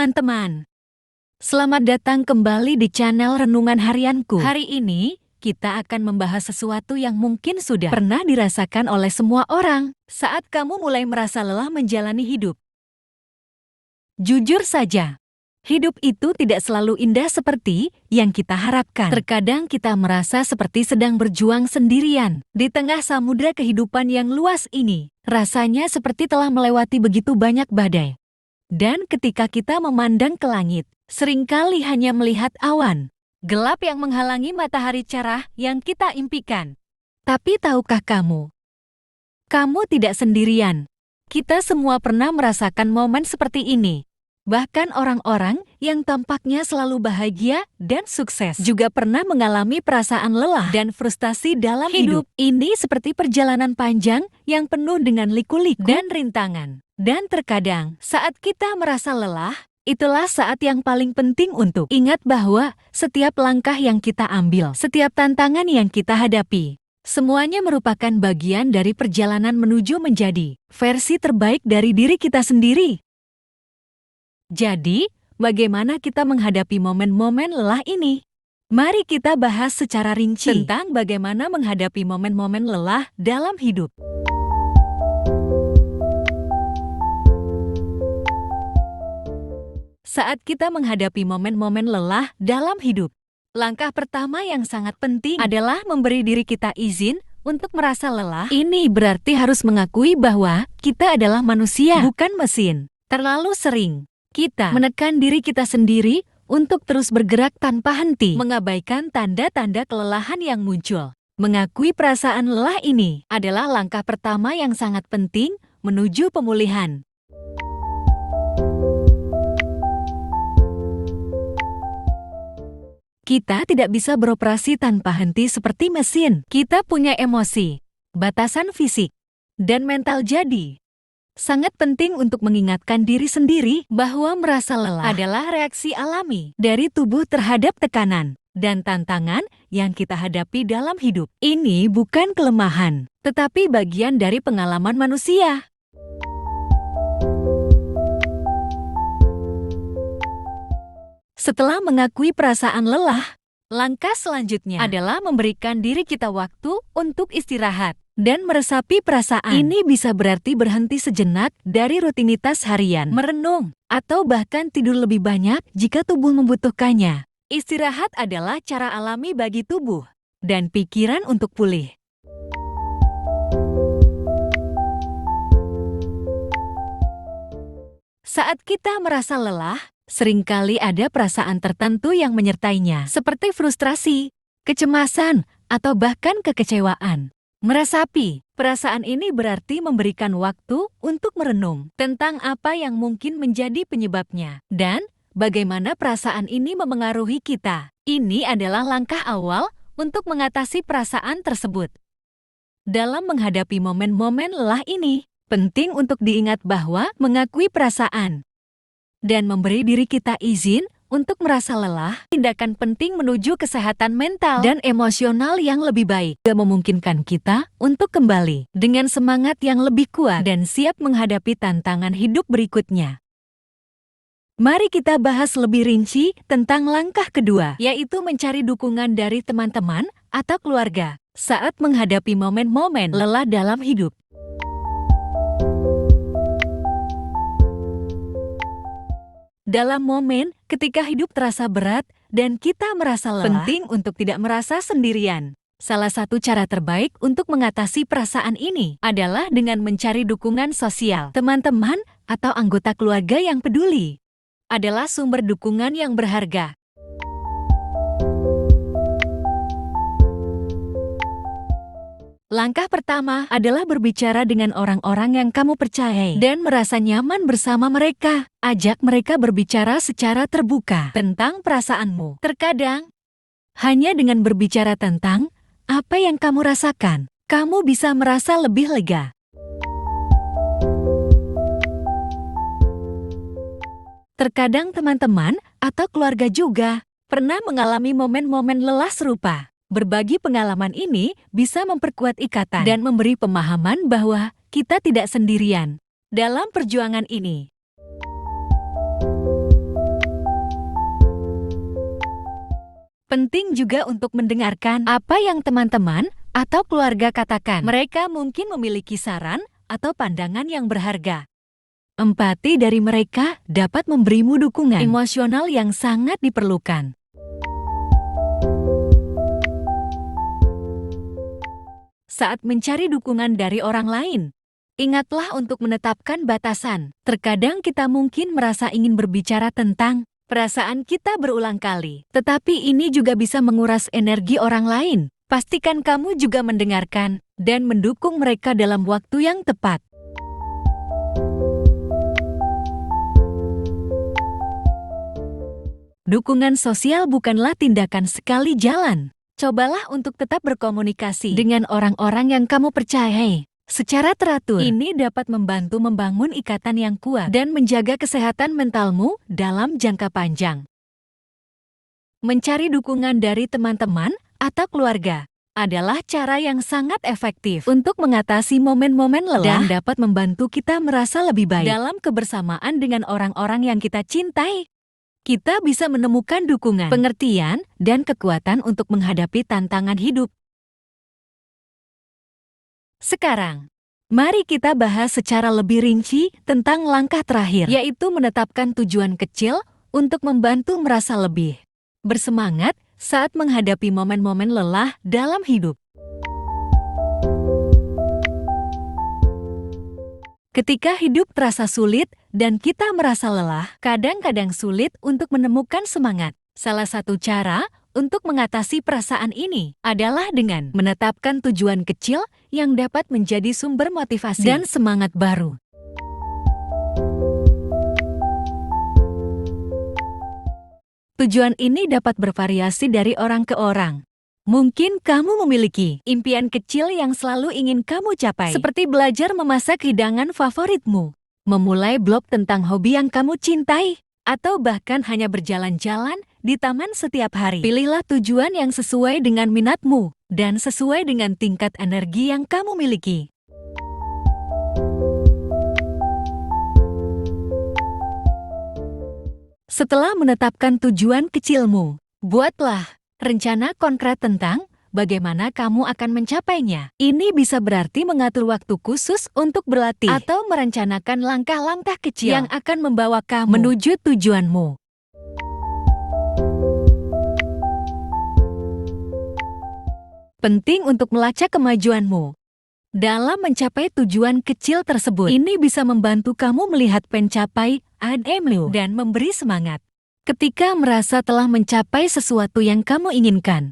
teman-teman. Selamat datang kembali di channel Renungan Harianku. Hari ini, kita akan membahas sesuatu yang mungkin sudah pernah dirasakan oleh semua orang saat kamu mulai merasa lelah menjalani hidup. Jujur saja, hidup itu tidak selalu indah seperti yang kita harapkan. Terkadang kita merasa seperti sedang berjuang sendirian. Di tengah samudra kehidupan yang luas ini, rasanya seperti telah melewati begitu banyak badai. Dan ketika kita memandang ke langit, seringkali hanya melihat awan gelap yang menghalangi matahari cerah yang kita impikan. Tapi tahukah kamu? Kamu tidak sendirian. Kita semua pernah merasakan momen seperti ini. Bahkan orang-orang yang tampaknya selalu bahagia dan sukses juga pernah mengalami perasaan lelah dan frustasi dalam hidup. Ini seperti perjalanan panjang yang penuh dengan liku-liku dan rintangan. Dan terkadang saat kita merasa lelah, itulah saat yang paling penting untuk ingat bahwa setiap langkah yang kita ambil, setiap tantangan yang kita hadapi, semuanya merupakan bagian dari perjalanan menuju menjadi versi terbaik dari diri kita sendiri. Jadi, bagaimana kita menghadapi momen-momen lelah ini? Mari kita bahas secara rinci tentang bagaimana menghadapi momen-momen lelah dalam hidup. Saat kita menghadapi momen-momen lelah dalam hidup, langkah pertama yang sangat penting adalah memberi diri kita izin untuk merasa lelah. Ini berarti harus mengakui bahwa kita adalah manusia, bukan mesin. Terlalu sering kita menekan diri kita sendiri untuk terus bergerak tanpa henti, mengabaikan tanda-tanda kelelahan yang muncul. Mengakui perasaan lelah ini adalah langkah pertama yang sangat penting menuju pemulihan. Kita tidak bisa beroperasi tanpa henti seperti mesin. Kita punya emosi, batasan fisik, dan mental. Jadi, sangat penting untuk mengingatkan diri sendiri bahwa merasa lelah adalah reaksi alami dari tubuh terhadap tekanan dan tantangan yang kita hadapi dalam hidup. Ini bukan kelemahan, tetapi bagian dari pengalaman manusia. Setelah mengakui perasaan lelah, langkah selanjutnya adalah memberikan diri kita waktu untuk istirahat dan meresapi perasaan. Ini bisa berarti berhenti sejenak dari rutinitas harian, merenung, atau bahkan tidur lebih banyak jika tubuh membutuhkannya. Istirahat adalah cara alami bagi tubuh dan pikiran untuk pulih. Saat kita merasa lelah, seringkali ada perasaan tertentu yang menyertainya, seperti frustrasi, kecemasan, atau bahkan kekecewaan. Meresapi perasaan ini berarti memberikan waktu untuk merenung tentang apa yang mungkin menjadi penyebabnya dan bagaimana perasaan ini memengaruhi kita. Ini adalah langkah awal untuk mengatasi perasaan tersebut. Dalam menghadapi momen-momen lelah ini, penting untuk diingat bahwa mengakui perasaan dan memberi diri kita izin untuk merasa lelah, tindakan penting menuju kesehatan mental dan emosional yang lebih baik, dan memungkinkan kita untuk kembali dengan semangat yang lebih kuat dan siap menghadapi tantangan hidup berikutnya. Mari kita bahas lebih rinci tentang langkah kedua, yaitu mencari dukungan dari teman-teman atau keluarga saat menghadapi momen-momen lelah dalam hidup. Dalam momen ketika hidup terasa berat dan kita merasa lelah, penting untuk tidak merasa sendirian. Salah satu cara terbaik untuk mengatasi perasaan ini adalah dengan mencari dukungan sosial. Teman-teman atau anggota keluarga yang peduli adalah sumber dukungan yang berharga. Langkah pertama adalah berbicara dengan orang-orang yang kamu percayai dan merasa nyaman bersama mereka. Ajak mereka berbicara secara terbuka tentang perasaanmu. Terkadang, hanya dengan berbicara tentang apa yang kamu rasakan, kamu bisa merasa lebih lega. Terkadang teman-teman atau keluarga juga pernah mengalami momen-momen lelah serupa. Berbagi pengalaman ini bisa memperkuat ikatan dan memberi pemahaman bahwa kita tidak sendirian dalam perjuangan ini. Penting juga untuk mendengarkan apa yang teman-teman atau keluarga katakan. Mereka mungkin memiliki saran atau pandangan yang berharga. Empati dari mereka dapat memberimu dukungan emosional yang sangat diperlukan. Saat mencari dukungan dari orang lain, ingatlah untuk menetapkan batasan. Terkadang kita mungkin merasa ingin berbicara tentang perasaan kita berulang kali, tetapi ini juga bisa menguras energi orang lain. Pastikan kamu juga mendengarkan dan mendukung mereka dalam waktu yang tepat. Dukungan sosial bukanlah tindakan sekali jalan. Cobalah untuk tetap berkomunikasi dengan orang-orang yang kamu percayai secara teratur. Ini dapat membantu membangun ikatan yang kuat dan menjaga kesehatan mentalmu dalam jangka panjang. Mencari dukungan dari teman-teman atau keluarga adalah cara yang sangat efektif untuk mengatasi momen-momen lelah dan dapat membantu kita merasa lebih baik dalam kebersamaan dengan orang-orang yang kita cintai. Kita bisa menemukan dukungan, pengertian, dan kekuatan untuk menghadapi tantangan hidup. Sekarang, mari kita bahas secara lebih rinci tentang langkah terakhir, yaitu menetapkan tujuan kecil untuk membantu merasa lebih bersemangat saat menghadapi momen-momen lelah dalam hidup. Ketika hidup terasa sulit dan kita merasa lelah, kadang-kadang sulit untuk menemukan semangat. Salah satu cara untuk mengatasi perasaan ini adalah dengan menetapkan tujuan kecil yang dapat menjadi sumber motivasi dan semangat baru. Tujuan ini dapat bervariasi dari orang ke orang. Mungkin kamu memiliki impian kecil yang selalu ingin kamu capai, seperti belajar memasak hidangan favoritmu, memulai blog tentang hobi yang kamu cintai, atau bahkan hanya berjalan-jalan di taman setiap hari. Pilihlah tujuan yang sesuai dengan minatmu dan sesuai dengan tingkat energi yang kamu miliki. Setelah menetapkan tujuan kecilmu, buatlah rencana konkret tentang bagaimana kamu akan mencapainya. Ini bisa berarti mengatur waktu khusus untuk berlatih atau merencanakan langkah-langkah kecil yang akan membawa kamu menuju tujuanmu. Penting untuk melacak kemajuanmu dalam mencapai tujuan kecil tersebut. Ini bisa membantu kamu melihat pencapaianmu dan memberi semangat ketika merasa telah mencapai sesuatu yang kamu inginkan.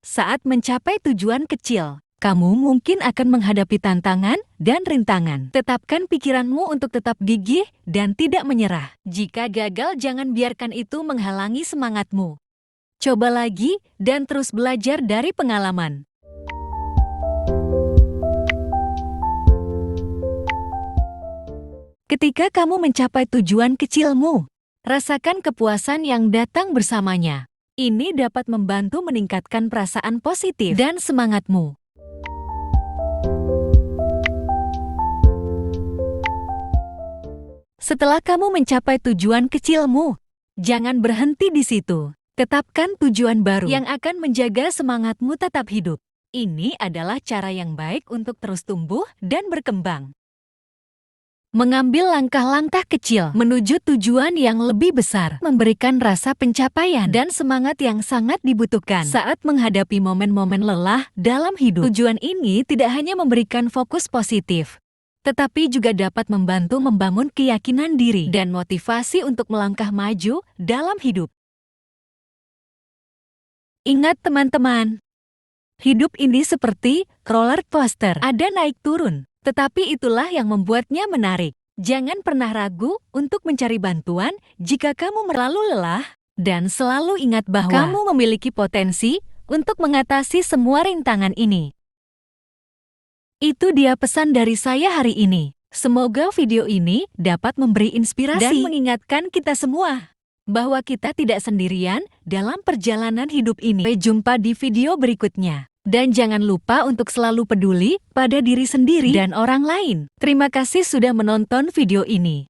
Saat mencapai tujuan kecil, kamu mungkin akan menghadapi tantangan dan rintangan. Tetapkan pikiranmu untuk tetap gigih dan tidak menyerah. Jika gagal, jangan biarkan itu menghalangi semangatmu. Coba lagi dan terus belajar dari pengalaman. Ketika kamu mencapai tujuan kecilmu, rasakan kepuasan yang datang bersamanya. Ini dapat membantu meningkatkan perasaan positif dan semangatmu. Setelah kamu mencapai tujuan kecilmu, jangan berhenti di situ. Tetapkan tujuan baru yang akan menjaga semangatmu tetap hidup. Ini adalah cara yang baik untuk terus tumbuh dan berkembang. Mengambil langkah-langkah kecil menuju tujuan yang lebih besar memberikan rasa pencapaian dan semangat yang sangat dibutuhkan saat menghadapi momen-momen lelah dalam hidup. Tujuan ini tidak hanya memberikan fokus positif, tetapi juga dapat membantu membangun keyakinan diri dan motivasi untuk melangkah maju dalam hidup. Ingat teman-teman, hidup ini seperti roller coaster, ada naik turun. Tetapi itulah yang membuatnya menarik. Jangan pernah ragu untuk mencari bantuan jika kamu terlalu lelah, dan selalu ingat bahwa kamu memiliki potensi untuk mengatasi semua rintangan ini. Itu dia pesan dari saya hari ini. Semoga video ini dapat memberi inspirasi dan mengingatkan kita semua bahwa kita tidak sendirian dalam perjalanan hidup ini. Sampai jumpa di video berikutnya. Dan jangan lupa untuk selalu peduli pada diri sendiri dan orang lain. Terima kasih sudah menonton video ini.